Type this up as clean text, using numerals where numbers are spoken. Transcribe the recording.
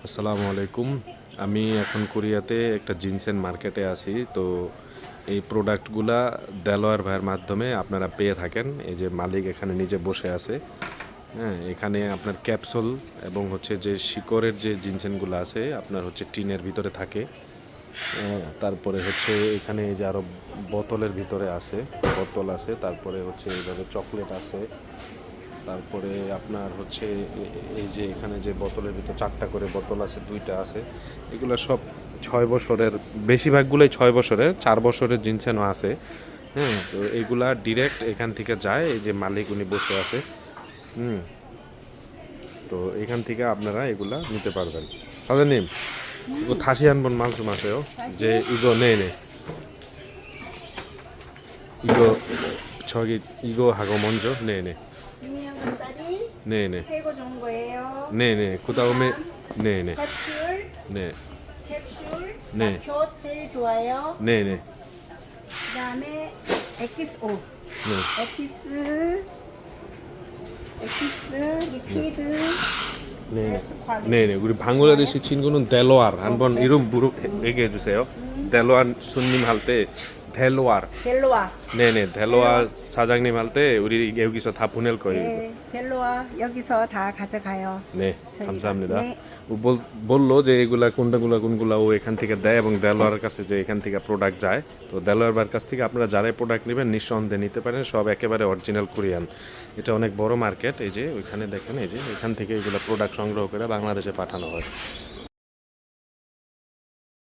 আসসালামু আলাইকুম। আমি এখন কোরিয়াতে একটা জিনসের মার্কেটে আছি। তো এই প্রোডাক্টগুলা দেলোয়ার ভাইয়ের মাধ্যমে আপনারা পেয়ে থাকেন। এই যে মালিক এখানে নিজে বসে আছে। হ্যাঁ, এখানে আপনার ক্যাপসুল এবং হচ্ছে যে শিকড়ের যে জিনসেনগুলো আছে আপনার হচ্ছে টিনের ভিতরে থাকে। তারপরে হচ্ছে এখানে এই যে আরও বোতলের ভিতরে আছে, বোতল আছে, তারপরে হচ্ছে এইভাবে চকলেট আছে। তারপরে আপনার হচ্ছে এই যে এখানে যে বোতলের ভিতর 4টা করে বোতল আছে, 2টা আছে। এগুলো সব 6 বছরের, বেশিরভাগগুলোই 6 বছরের, 4 বছরের জিনসেনও আছে। হ্যাঁ, তো এইগুলা ডিরেক্ট এখান থেকে যায়, এই যে মালিক উনি বসে আছে। হুম, তো এখান থেকে আপনারা এগুলা নিতে পারবেন। 선생님, 이거 다시 한번 말씀하세요. 이제 다시 이거 네네. 이거 이거 하고 먼저 네네. 600원짜리 네네. 새거 좋은 거예요. 네네. 그다음에 네네. 캡슐, 네. 캡슐, 네. 낙효 제일 좋아요. 네네. 그다음에 엑기스 오, 네. 엑기스 리퀴드, 네. 베스트 퀄리티. 네네. 우리 방글라데시 친구는 델로알 한번 이름 얘기해 주세요. 델로알 손님 할 때 델로알. 델로아. 네네. 델로알 사장님 할 때 우리 여기서 다 보낼 거예요. 네, 델로아 여기서 다 가져가요. 네, 저희가. 감사합니다. 네. ও বললো যে এগুলা কোনগুলা ও এখান থেকে দেয় এবং দেলোয়ারের কাছে যে এখান থেকে প্রোডাক্ট যায়। তো দেলোয়ার বার কাছ থেকে আপনারা যারাই প্রোডাক্ট নেবেন নিঃসন্দেহে নিতে পারেন, সব একেবারে অরিজিনাল কোরিয়ান। এটা অনেক বড় মার্কেট। এই যে ওইখানে দেখেন, এই যে এখান থেকে এগুলো প্রোডাক্ট সংগ্রহ করে বাংলাদেশে পাঠানো হয়।